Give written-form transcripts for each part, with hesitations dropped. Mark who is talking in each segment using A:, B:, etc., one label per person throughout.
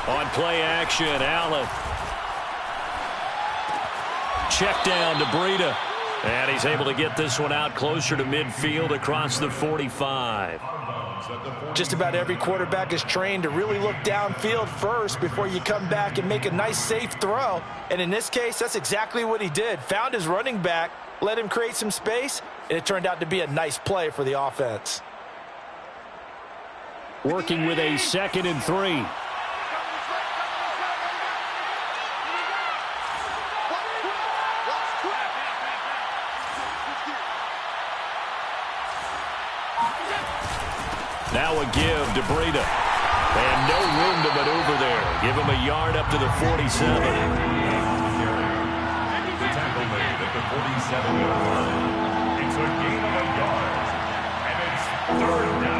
A: On play action, Allen. Check down to Breida. And he's able to get this one out closer to midfield across the 45.
B: Just about every quarterback is trained to really look downfield first before you come back and make a nice, safe throw. And in this case, that's exactly what he did. Found his running back, let him create some space, and it turned out to be a nice play for the offense.
A: Working with a 2nd and 3. Now a give to Breida. And no room to maneuver there. Give him a yard up to the 47.
C: The tackle made at the 47-yard line. It's a gain of a yard. And it's 3rd down.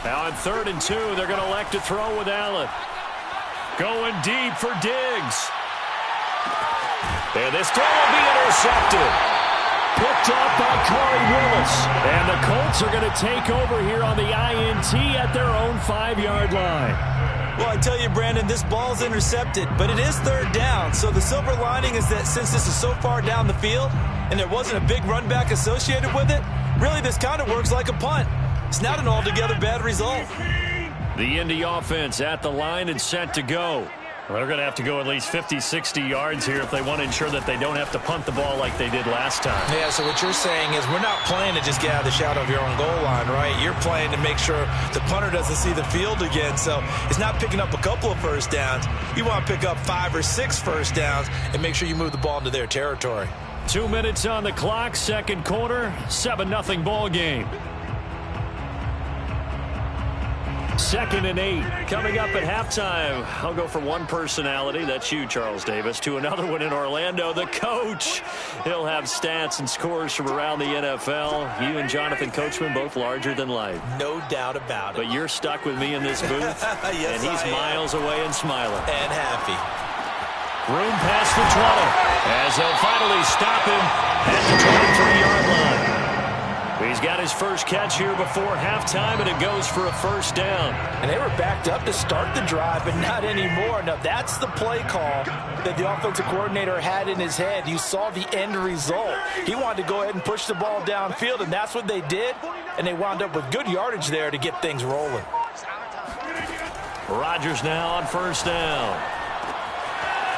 A: Now on 3rd and 2, they're going to elect to throw with Allen. Going deep for Diggs. And this throw will be intercepted. Picked up by Corey Willis. And the Colts are going to take over here on the INT at their own 5-yard line.
B: Well, I tell you, Brandon, this ball's intercepted, but it is 3rd down. So the silver lining is that since this is so far down the field and there wasn't a big run back associated with it, really this kind of works like a punt. It's not an altogether bad result.
A: The Indy offense at the line and set to go. Well, they're going to have to go at least 50, 60 yards here if they want to ensure that they don't have to punt the ball like they did last time.
B: Yeah, so what you're saying is we're not playing to just get out of the shadow of your own goal line, right? You're playing to make sure the punter doesn't see the field again. So it's not picking up a couple of first downs. You want to pick up 5 or 6 first downs and make sure you move the ball into their territory.
A: 2 minutes on the clock, 2nd quarter, 7-0 ball game. 2nd and 8. Coming up at halftime, I'll go from one personality, that's you, Charles Davis, to another one in Orlando, the coach. He'll have stats and scores from around the NFL. You and Jonathan Coachman, both larger than life.
B: No doubt about it.
A: But you're stuck with me in this booth,
B: yes,
A: and he's miles away and smiling.
B: And happy.
A: Room past the 20, as they'll finally stop him at the 23-yard line. He's got his first catch here before halftime, and it goes for a 1st down.
B: And they were backed up to start the drive, but not anymore. Now, that's the play call that the offensive coordinator had in his head. You saw the end result. He wanted to go ahead and push the ball downfield, and that's what they did. And they wound up with good yardage there to get things rolling.
A: Rodgers now on 1st down.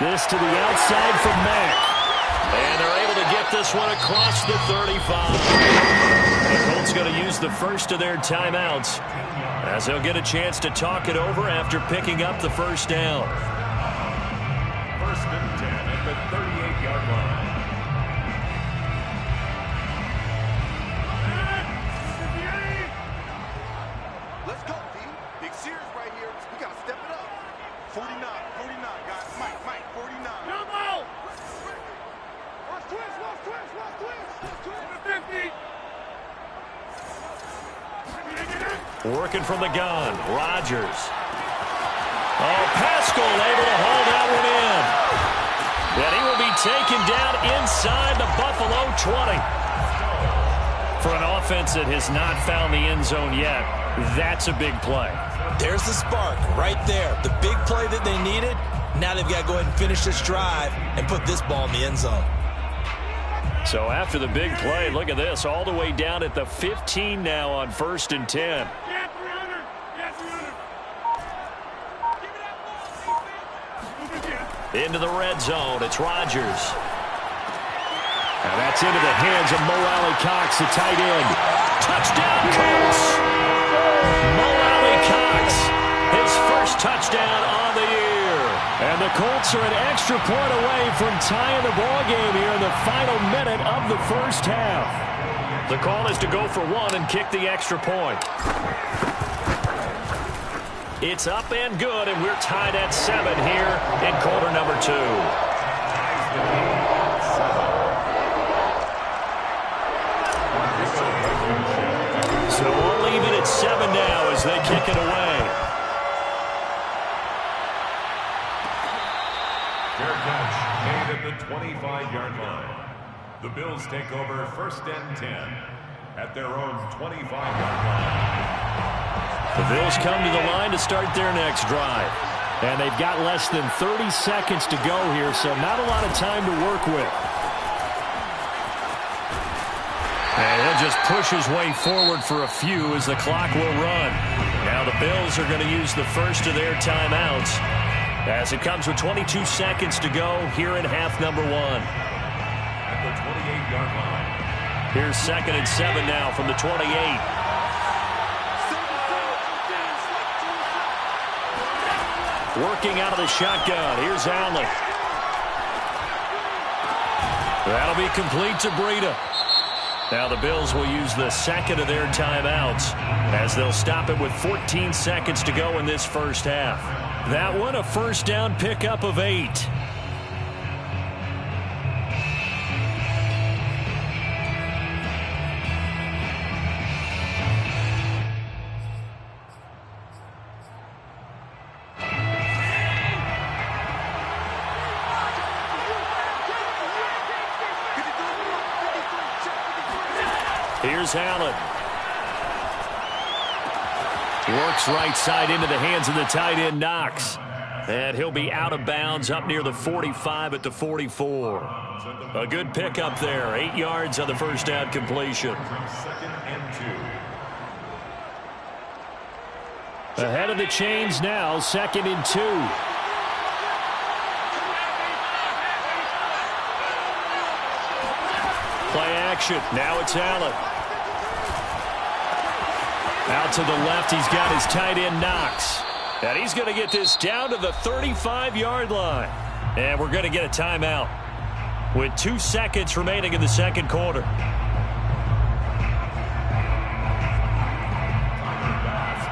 A: This to the outside from Mack. And they're able to get this one across the 35. The Colts going to use the first of their timeouts as they'll get a chance to talk it over after picking up the 1st down.
C: 1st and 10 at the 38-yard line.
D: Let's go, D. Big Sears right here. We got to step it up. 49, guys. Mike, 49. Jumbo! Watch twist. 50.
A: Working from the gun, Rodgers. Oh, Pascal able to hold that one in. And he will be taken down inside the Buffalo 20. For an offense that has not found the end zone yet, that's a big play.
B: There's the spark right there. The big play that they needed. Now they've got to go ahead and finish this drive and put this ball in the end zone.
A: So after the big play, look at this, all the way down at the 15 now on 1st and 10. Into the red zone, it's Rodgers. Now that's into the hands of Mo Alley-Cox, the tight end. Touchdown, Colts! Mo Alley-Cox, his first touchdown on the year. And the Colts are an extra point away from tying the ball game here in the final minute of the 1st half. The call is to go for 1 and kick the extra point. It's up and good, and we're tied at 7 here in quarter number 2. So we'll leave it at 7 now as they kick it away.
C: Fair catch made at the 25-yard line. The Bills take over 1st and 10 at their own 25-yard line.
A: The Bills come to the line to start their next drive. And they've got less than 30 seconds to go here, so not a lot of time to work with. And he'll just push his way forward for a few as the clock will run. Now the Bills are going to use the first of their timeouts as it comes with 22 seconds to go here in half number 1.
C: At the 28-yard line.
A: Here's 2nd and 7 now from the 28. Working out of the shotgun. Here's Allen. That'll be complete to Breida. Now the Bills will use the second of their timeouts as they'll stop it with 14 seconds to go in this first half. That one a first down pickup of 8. Here's Allen. Works right side into the hands of the tight end, Knox. And he'll be out of bounds up near the 45 at the 44. A good pickup there. 8 yards on the first down completion.
C: 2nd and 2.
A: Ahead of the chains now, 2nd and 2. Play action. Now it's Allen. Out to the left, he's got his tight end, Knox. And he's going to get this down to the 35-yard line. And we're going to get a timeout with 2 seconds remaining in the second quarter.
C: Pass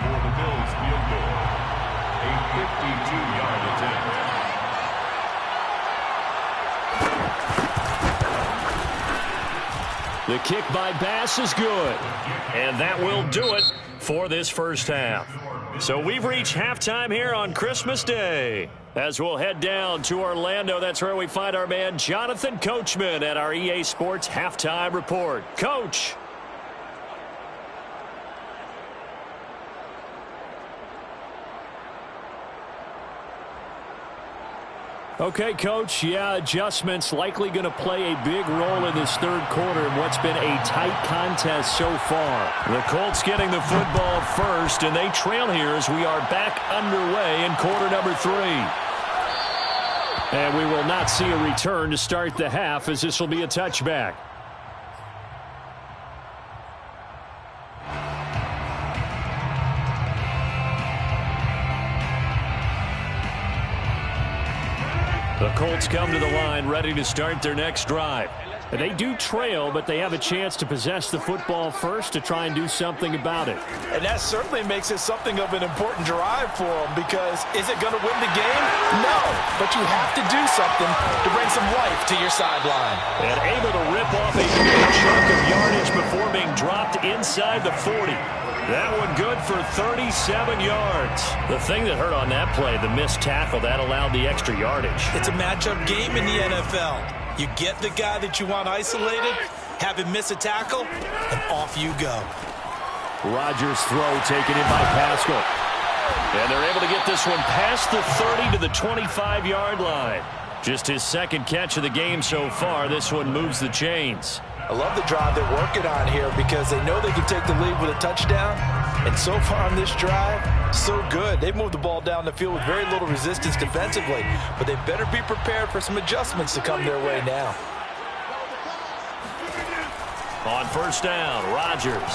C: for the Bills field goal. A 52-yard attempt.
A: The kick by Bass is good. And that will do it for this first half. So we've reached halftime here on Christmas Day. As we'll head down to Orlando, that's where we find our man Jonathan Coachman at our EA Sports Halftime Report. Coach. Okay, Coach, yeah, adjustments likely going to play a big role in this third quarter in what's been a tight contest so far. The Colts getting the football first, and they trail here as we are back underway in quarter number 3. And we will not see a return to start the half as this will be a touchback. The Colts come to the line ready to start their next drive. And they do trail, but they have a chance to possess the football first to try and do something about it.
B: And that certainly makes it something of an important drive for them, because is it going to win the game? No, but you have to do something to bring some life to your sideline.
A: And able to rip off a big chunk of yardage before being dropped inside the 40. That one good for 37 yards. The thing that hurt on that play, the missed tackle, that allowed the extra yardage.
B: It's a matchup game in the NFL. You get the guy that you want isolated, have him miss a tackle, and off you go.
A: Rodgers' throw taken in by Pascal. And they're able to get this one past the 30 to the 25-yard line. Just his second catch of the game so far. This one moves the chains.
B: I love the drive they're working on here because they know they can take the lead with a touchdown. And so far on this drive, so good. They've moved the ball down the field with very little resistance defensively. But they better be prepared for some adjustments to come their way now.
A: On first down, Rodgers.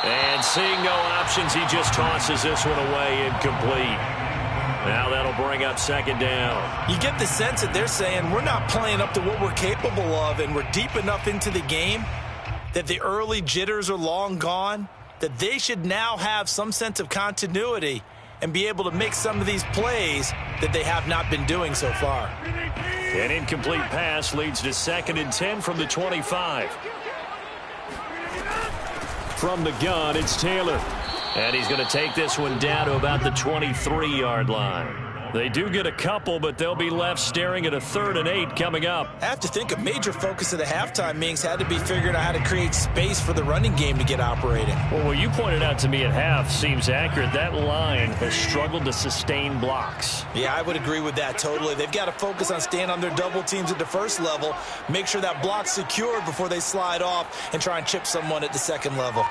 A: And seeing no options, he just tosses this one away incomplete. Now that'll bring up second down.
B: You get the sense that they're saying we're not playing up to what we're capable of, and we're deep enough into the game that the early jitters are long gone, that they should now have some sense of continuity and be able to make some of these plays that they have not been doing so far.
A: An incomplete pass leads to 2nd and 10 from the 25. From the gun, it's Taylor. And he's going to take this one down to about the 23-yard line. They do get a couple, but they'll be left staring at a 3rd and 8 coming up.
B: I have to think a major focus of the halftime meetings had to be figuring out how to create space for the running game to get operating.
A: Well, what you pointed out to me at half seems accurate. That line has struggled to sustain blocks.
B: Yeah, I would agree with that totally. They've got to focus on staying on their double teams at the first level, make sure that block's secured before they slide off and try and chip someone at the second level.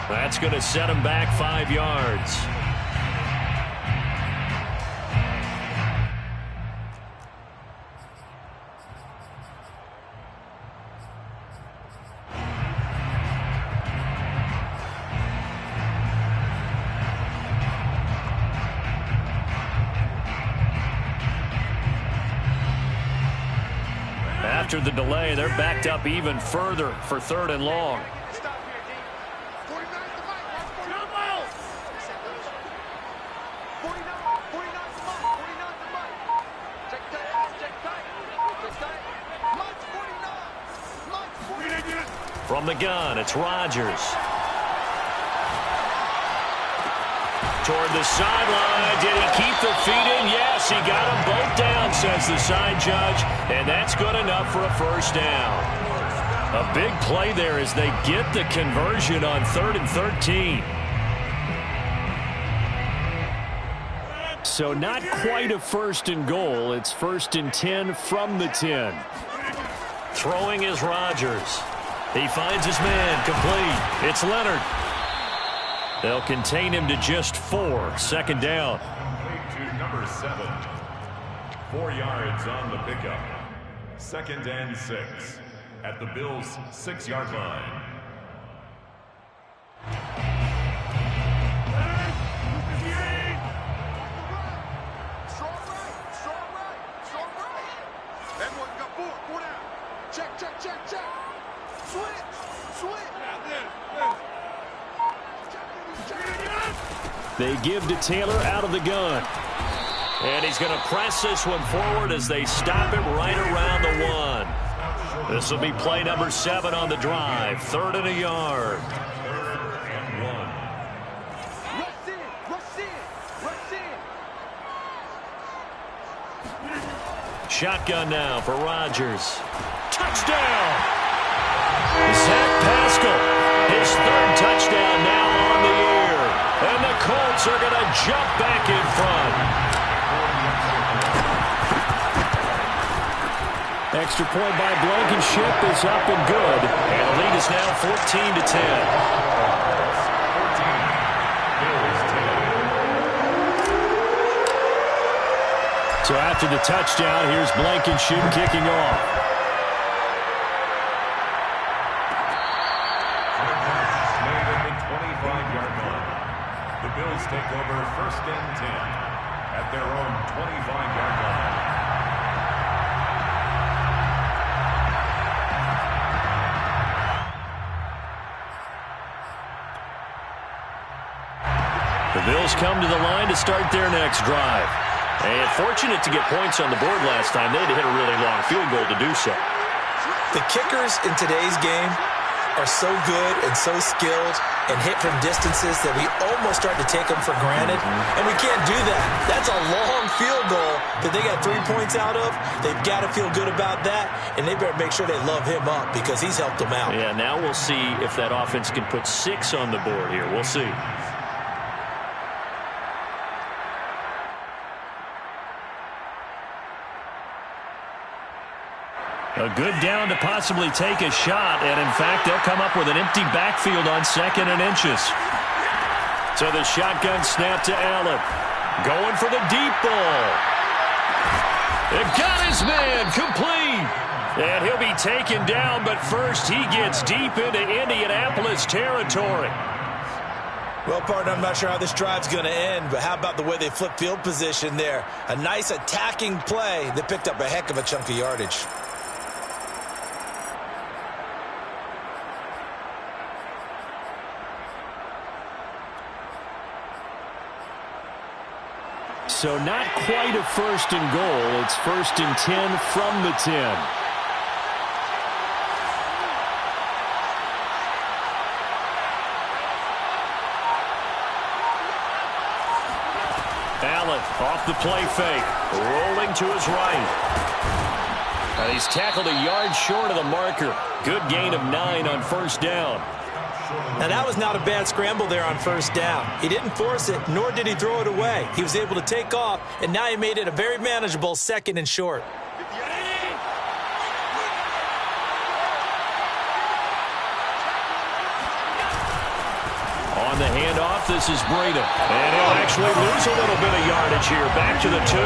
A: That's going to set him back 5 yards. After the delay, they're backed up even further for 3rd and long. From the gun, it's Rodgers. Toward the sideline. Did he keep the feet in? Yes, he got them both down, says the side judge. And that's good enough for a 1st down. A big play there as they get the conversion on 3rd and 13. So not quite a 1st and goal. It's 1st and 10 from the 10. Throwing is Rodgers. He finds his man, complete. It's Leonard. They'll contain him to just 4. 2nd down.
C: To number 7. 4 yards on the pickup. 2nd and 6 at the Bills' 6-yard line.
A: They give to Taylor out of the gun. And he's going to press this one forward as they stop him right around the 1. This will be play number 7 on the drive. 3rd and a yard. Shotgun now for Rodgers. Touchdown! Zach Pascal, his 3rd touchdown now on the year. And the Colts are going to jump back in front. Extra point by Blankenship is up and good. And the lead is now 14 to 10. So after the touchdown, here's Blankenship kicking off.
C: Bills take over 1st and 10 at their own 25-yard line.
A: The Bills come to the line to start their next drive. And fortunate to get points on the board last time. They had to hit a really long field goal to do so.
B: The kickers in today's game are so good and so skilled and hit from distances that we almost start to take them for granted. And we can't do that. That's a long field goal that they got 3 points out of. They've got to feel good about that, and they better make sure they love him up because he's helped them out.
A: Yeah, now we'll see if that offense can put 6 on the board here. We'll see. A good down to possibly take a shot, and in fact, they'll come up with an empty backfield on 2nd and inches. So the shotgun snap to Allen. Going for the deep ball. They've got his man complete. And he'll be taken down, but first he gets deep into Indianapolis territory.
B: Well, partner, I'm not sure how this drive's going to end, but how about the way they flip field position there? A nice attacking play that picked up a heck of a chunk of yardage.
A: So not quite a 1st and goal. It's 1st and 10 from the 10. Allen off the play fake, rolling to his right. And he's tackled a yard short of the marker. Good gain of 9 on 1st down.
B: Now, that was not a bad scramble there on 1st down. He didn't force it, nor did he throw it away. He was able to take off, and now he made it a very manageable 2nd and short.
A: On the handoff, this is Breida. And he'll actually lose a little bit of yardage here. Back to the 2.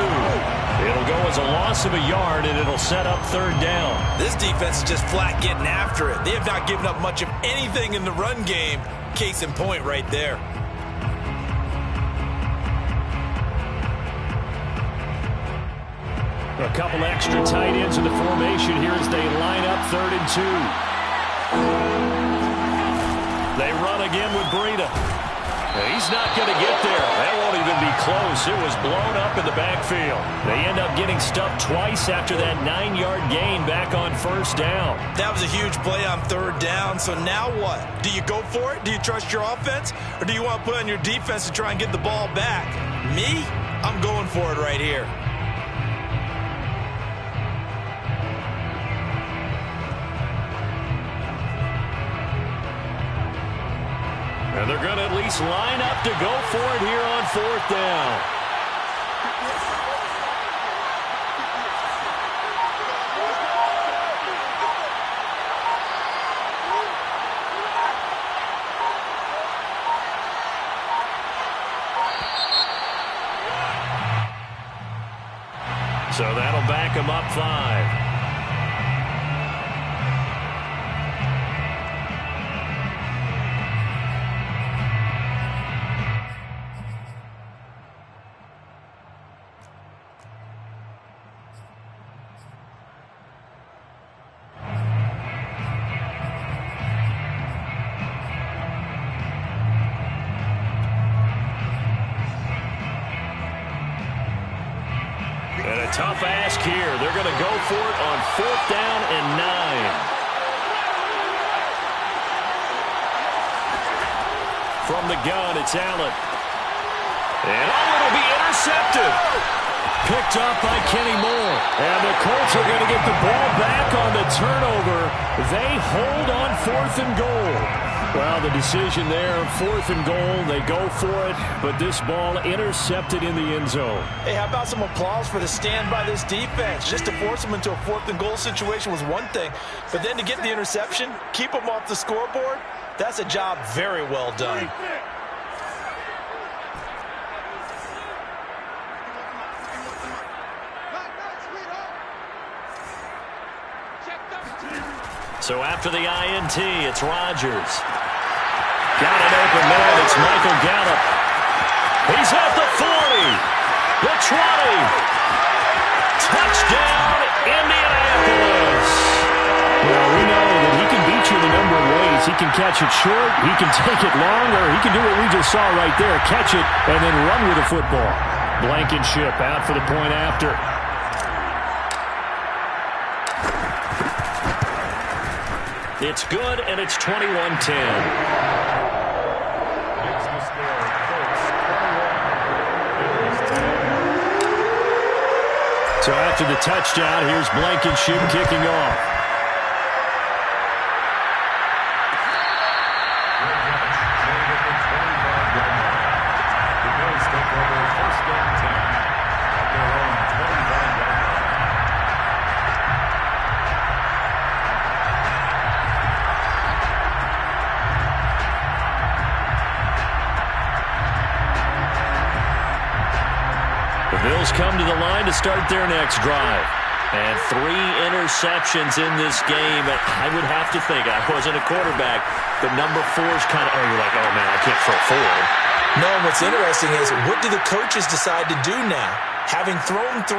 A: It'll go as a loss of a yard, and it'll set up 3rd down.
B: This defense is just flat getting after it. They have not given up much of anything in the run game. Case in point right there.
A: A couple extra tight ends in the formation here as they line up 3rd and 2. They run again with Breida. He's not going to get there. That won't even be close. It was blown up in the backfield. They end up getting stuffed twice after that 9-yard gain back on 1st down.
B: That was a huge play on 3rd down. So now what? Do you go for it? Do you trust your offense? Or do you want to put on your defense to try and get the ball back? Me? I'm going for it right here.
A: And they're going to at least line up to go for it here on 4th down. So that'll back him up 5. Tough ask here. They're going to go for it on 4th down and 9. From the gun, it's Allen. And it'll be intercepted. Picked up by Kenny Moore. And the Colts are going to get the ball back on the turnover. They hold on 4th and goal. Well, the decision there, 4th and goal, they go for it, but this ball intercepted in the end zone.
B: Hey, how about some applause for the stand by this defense? Just to force them into a 4th and goal situation was one thing, but then to get the interception, keep them off the scoreboard, that's a job very well done.
A: So after the INT, it's Rodgers. Got an open man. It's Michael Gallup. He's at the 40, the 20. Touchdown, Indianapolis. Well, we know that he can beat you in a number of ways. He can catch it short, he can take it long, or he can do what we just saw right there, catch it and then run with the football. Blankenship out for the point after. It's good, and it's 21-10. So after the touchdown, here's Blankenship kicking off. The Bills come to the line to start their next drive. And 3 interceptions in this game. I would have to think, I wasn't a quarterback, but number 4 is kind of, you're like, oh, man, I can't throw 4.
B: No, what's interesting is, what do the coaches decide to do now? Having thrown 3,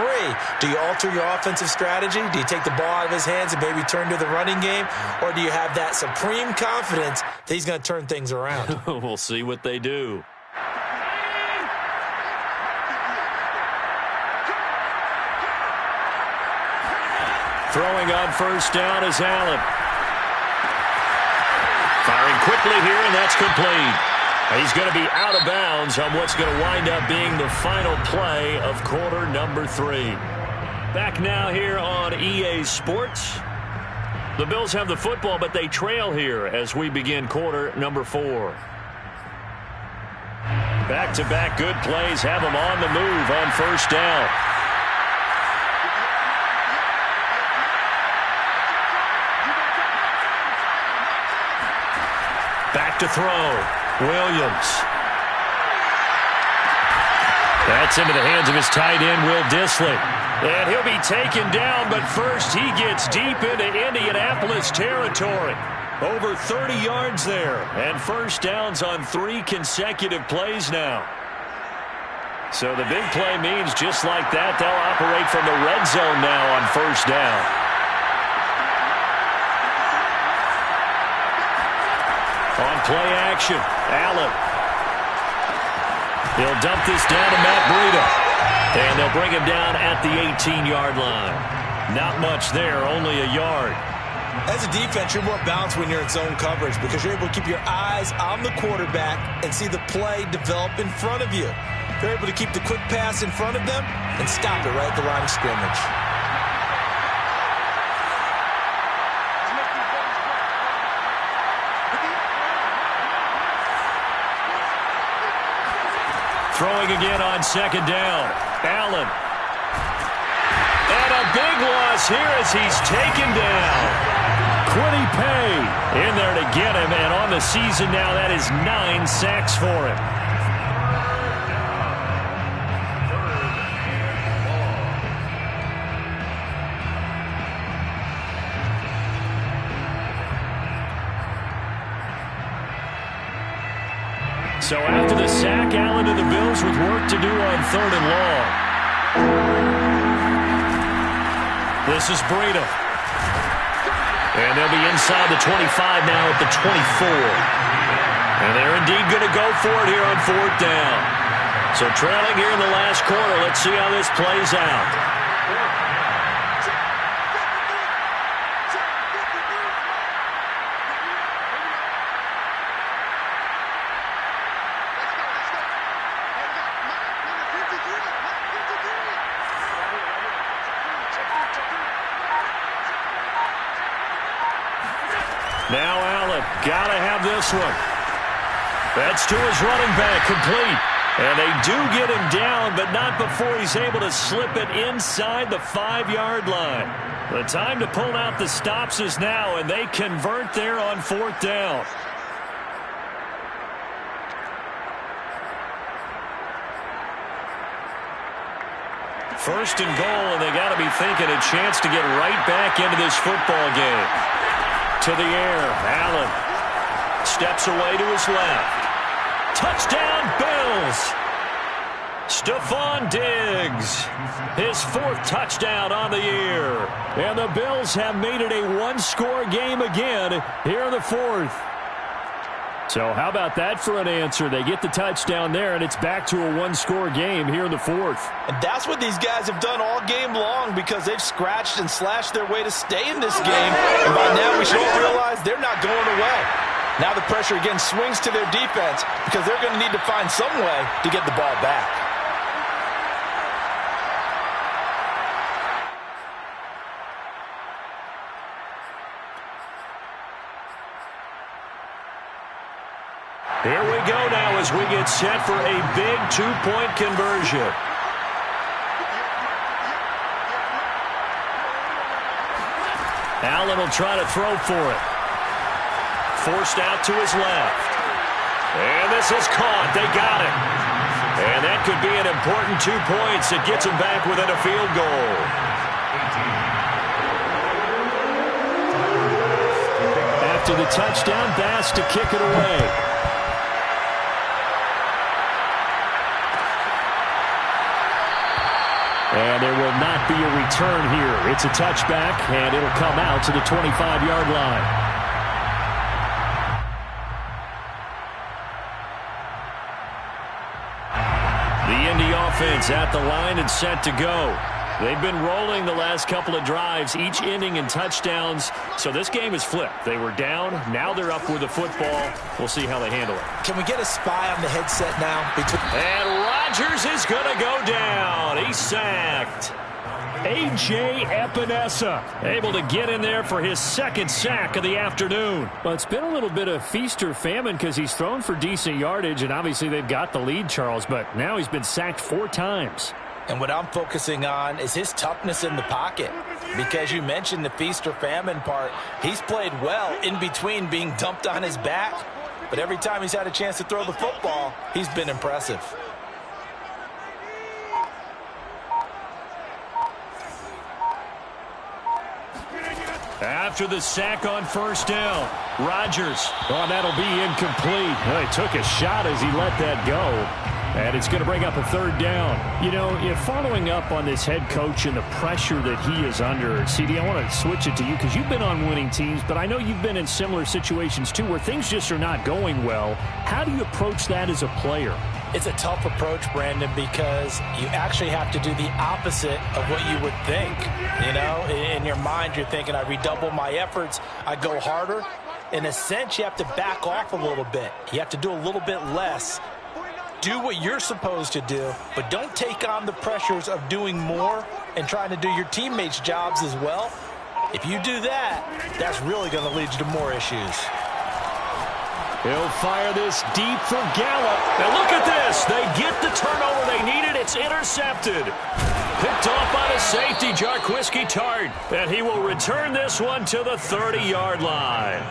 B: do you alter your offensive strategy? Do you take the ball out of his hands and maybe turn to the running game? Or do you have that supreme confidence that he's going to turn things around?
A: We'll see what they do. Throwing on first down is Allen. Firing quickly here, and that's complete. He's going to be out of bounds on what's going to wind up being the final play of quarter number 3. Back now here on EA Sports. The Bills have the football, but they trail here as we begin quarter number 4. Back-to-back good plays have them on the move on first down. Back to throw. Williams. That's into the hands of his tight end, Will Dissly. And he'll be taken down, but first he gets deep into Indianapolis territory. Over 30 yards there, and first downs on 3 consecutive plays now. So the big play means just like that, they'll operate from the red zone now on first down. On play action, Allen. He'll dump this down to Matt Breida. And they'll bring him down at the 18-yard line. Not much there, only a yard.
B: As a defense, you're more balanced when you're in zone coverage because you're able to keep your eyes on the quarterback and see the play develop in front of you. You're able to keep the quick pass in front of them and stop it right at the line of scrimmage.
A: Throwing again on second down. Allen. And a big loss here as he's taken down. Quiddy Pay in there to get him. And on the season now, that is 9 sacks for him. So after the sack, Allen and the Bills with work to do on 3rd and long. This is Breida. And they'll be inside the 25 now at the 24. And they're indeed going to go for it here on 4th down. So trailing here in the last quarter, let's see how this plays out. Now Allen, gotta have this one. That's to his running back, complete. And they do get him down, but not before he's able to slip it inside the 5-yard line. The time to pull out the stops is now, and they convert there on 4th down. First and goal, and they got to be thinking a chance to get right back into this football game. To the air, Allen steps away to his left. Touchdown, Bills! Stephon Diggs, his 4th touchdown on the year. And the Bills have made it a 1-score game again here in the 4th. So how about that for an answer? They get the touchdown there, and it's back to a 1-score game here in the 4th.
B: And that's what these guys have done all game long because they've scratched and slashed their way to stay in this game. And by now we should all realize they're not going away. Now the pressure again swings to their defense because they're going to need to find some way to get the ball back.
A: Here we go now as we get set for a big 2-point conversion. Allen will try to throw for it. Forced out to his left. And this is caught. They got it. And that could be an important 2 points. It gets him back within a field goal. after the touchdown. Bass to kick it away. And there will not be a return here. It's a touchback, and it'll come out to the 25-yard line. The Indy offense at the line and set to go. They've been rolling the last couple of drives, each ending in touchdowns. So this game is flipped. They were down. Now they're up with the football. We'll see how they handle it.
B: Can we get a spy on the headset now?
A: And Rodgers is going to go down. He's sacked. A.J. Epinesa able to get in there for his second sack of the afternoon. Well, it's been a little bit of feast or famine because he's thrown for decent yardage, and obviously they've got the lead, Charles, but now he's been sacked 4 times.
B: And what I'm focusing on is his toughness in the pocket. Because you mentioned the feast or famine part. He's played well in between being dumped on his back. But every time he's had a chance to throw the football, he's been impressive.
A: After the sack on first down, Rodgers. Oh, that'll be incomplete. Well, he took a shot as he let that go. And it's going to bring up a third down. You know, following up on this head coach and the pressure that he is under, CD, I want to switch it to you because you've been on winning teams, but I know you've been in similar situations too where things just are not going well. How do you approach that as a player?
B: It's a tough approach, Brandon, because you actually have to do the opposite of what you would think. You know, in your mind, you're thinking, I redouble my efforts, I go harder. In a sense, you have to back off a little bit. You have to do a little bit less. Do what you're supposed to do, but don't take on the pressures of doing more and trying to do your teammates' jobs as well. If you do that, that's really going to lead you to more issues.
A: He'll fire this deep for Gallup. And look at this. They get the turnover they needed. It's intercepted. Picked off by the safety, Jarquiski Tart. And he will return this one to the 30-yard line.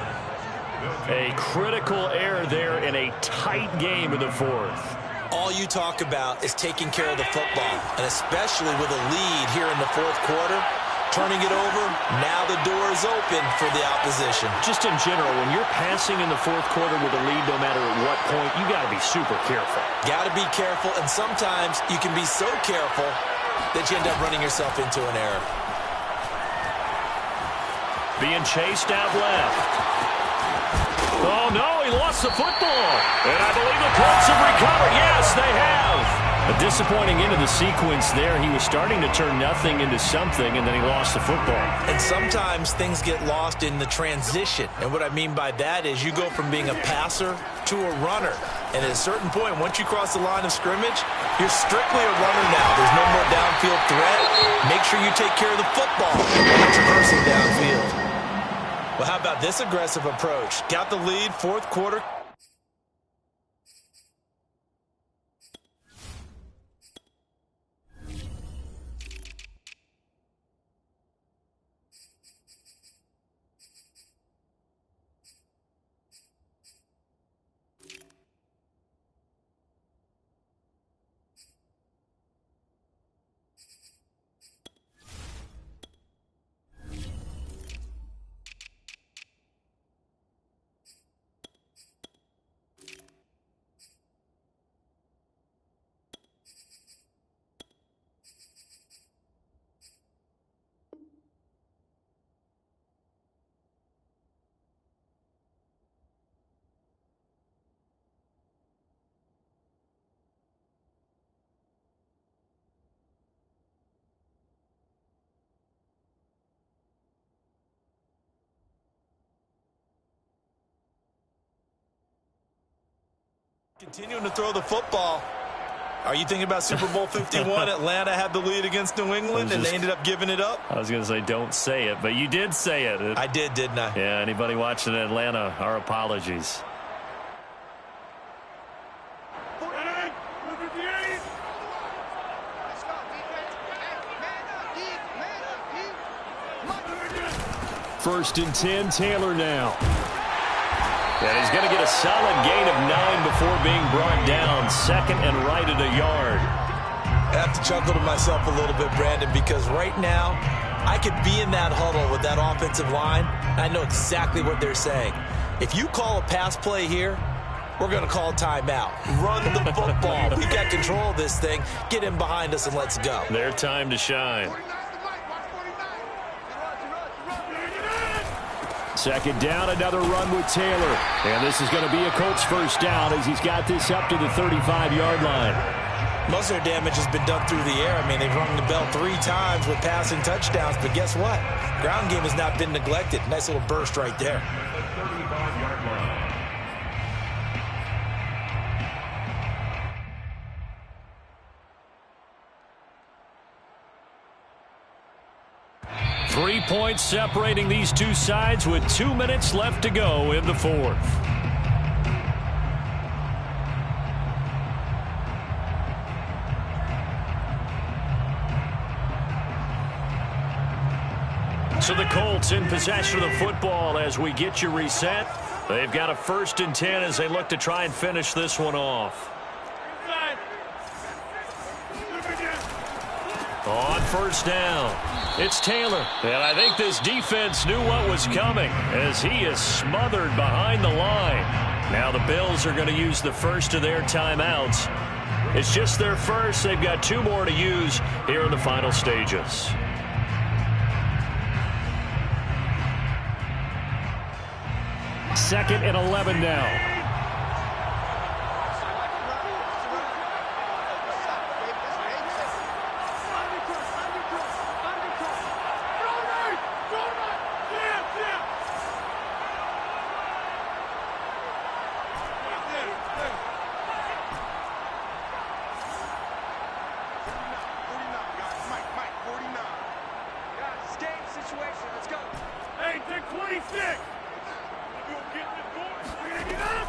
A: A critical error there in a tight game in the fourth.
B: All you talk about is taking care of the football, and especially with a lead here in the fourth quarter, turning it over, now the door is open for the opposition.
A: Just in general, when you're passing in the fourth quarter with a lead, no matter at what point, you got to be super careful.
B: Got to be careful, and sometimes you can be so careful that you end up running yourself into an error.
A: Being chased out left. Oh, no, he lost the football. And I believe the Colts have recovered. Yes, they have. A disappointing end of the sequence there. He was starting to turn nothing into something, and then he lost the football.
B: And sometimes things get lost in the transition. And what I mean by that is you go from being a passer to a runner. And at a certain point, once you cross the line of scrimmage, you're strictly a runner now. There's no more downfield threat. Make sure you take care of the football when you're traversing downfield. Well, how about this aggressive approach? Got the lead, fourth quarter. Continuing to throw the football. Are you thinking about Super Bowl 51? Atlanta had the lead against New England, and they ended up giving it up?
A: I was going to say don't say it, but you did say it.
B: I did, didn't I?
A: Yeah, anybody watching Atlanta, our apologies. First and 10, Taylor now. And he's going to get a solid gain of 9 before being brought down. Second and right at a yard.
B: I have to chuckle to myself a little bit, Brandon, because right now I could be in that huddle with that offensive line. I know exactly what they're saying. If you call a pass play here, we're going to call timeout. Run the football. We've got control of this thing. Get him behind us and let's go.
A: Their time to shine. Second down, another run with Taylor. And this is going to be a Colts first down as he's got this up to the 35-yard line.
B: Most of their damage has been done through the air. I mean, they've rung the bell 3 times with passing touchdowns, but guess what? Ground game has not been neglected. Nice little burst right there.
C: 35-yard line.
A: 3 points separating these two sides with 2 minutes left to go in the fourth. So the Colts in possession of the football as we get you reset. They've got a 1st and 10 as they look to try and finish this one off. On 1st down, it's Taylor. And I think this defense knew what was coming as he is smothered behind the line. Now the Bills are going to use the first of their timeouts. It's just their first. They've got 2 more to use here in the final stages. Second and 11 now.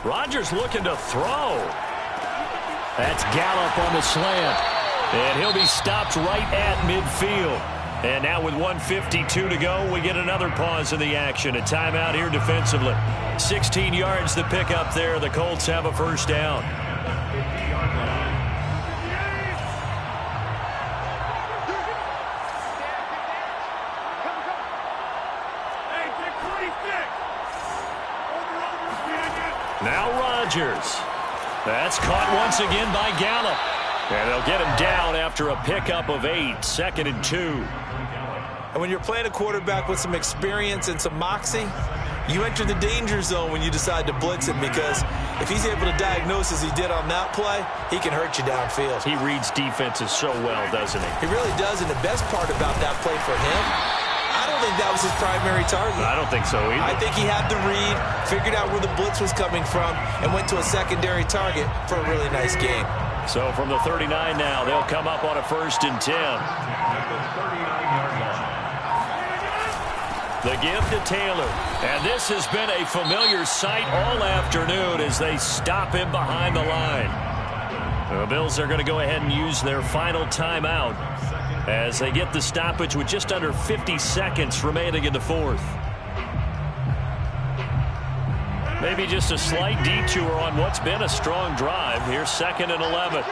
A: Rodgers looking to throw. That's Gallup on the slant. And he'll be stopped right at midfield. And now with 1:52 to go, we get another pause in the action. A timeout here defensively. 16 yards to pick up there. The Colts have a 1st down. Now Rodgers. That's caught once again by Gallup. And they'll get him down after a pickup of 8. 2nd and 2.
B: And when you're playing a quarterback with some experience and some moxie, you enter the danger zone when you decide to blitz him, because if he's able to diagnose as he did on that play, he can hurt you downfield.
A: He reads defenses so well, doesn't he?
B: He really does, and the best part about that play for him, I don't think that was his primary target.
A: I don't think so either.
B: I think he had the read, figured out where the blitz was coming from, and went to a secondary target for a really nice game.
A: So from the 39 now, they'll come up on a 1st and 10. The give to Taylor. And this has been a familiar sight all afternoon as they stop him behind the line. The Bills are going to go ahead and use their final timeout as they get the stoppage with just under 50 seconds remaining in the fourth. Maybe just a slight detour on what's been a strong drive. Here's 2nd and 11.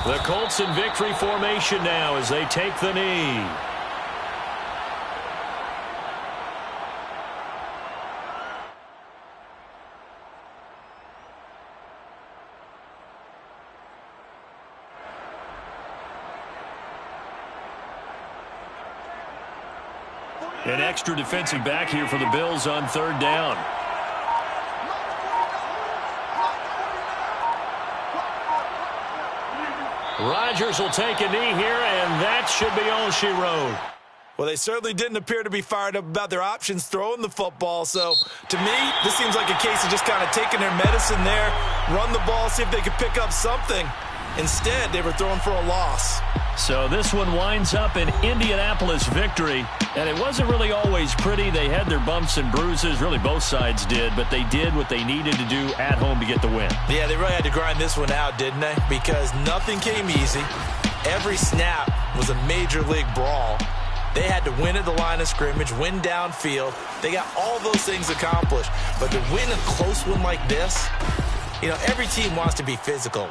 A: The Colts in victory formation now as they take the knee. An extra defensive back here for the Bills on 3rd down. Rodgers will take a knee here, and that should be all she wrote.
B: Well, they certainly didn't appear to be fired up about their options throwing the football. So, to me, this seems like a case of just kind of taking their medicine there, run the ball, see if they could pick up something. Instead, they were throwing for a loss.
A: So this one winds up an Indianapolis victory, and it wasn't really always pretty. They had their bumps and bruises, really both sides did, but they did what they needed to do at home to get the win.
B: Yeah, they really had to grind this one out, didn't they? Because nothing came easy. Every snap was a major league brawl. They had to win at the line of scrimmage, win downfield. They got all those things accomplished. But to win a close one like this, you know, every team wants to be physical.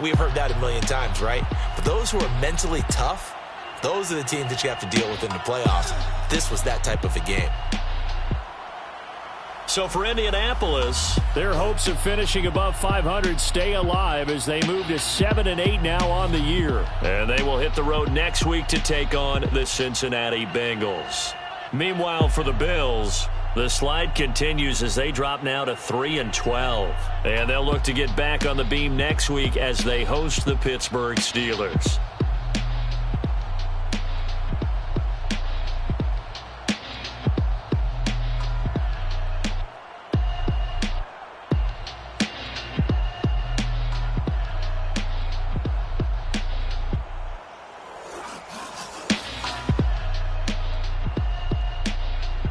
B: We've heard that a million times, right? But those who are mentally tough, Those are the teams that you have to deal with in the playoffs. This was that type of a game.
A: So for Indianapolis, their hopes of finishing above 500 stay alive as they move to 7-8 now on the year. And they will hit the road next week to take on the Cincinnati Bengals. Meanwhile, for the Bills, the slide continues as they drop now to 3-12. And they'll look to get back on the beam next week as they host the Pittsburgh Steelers.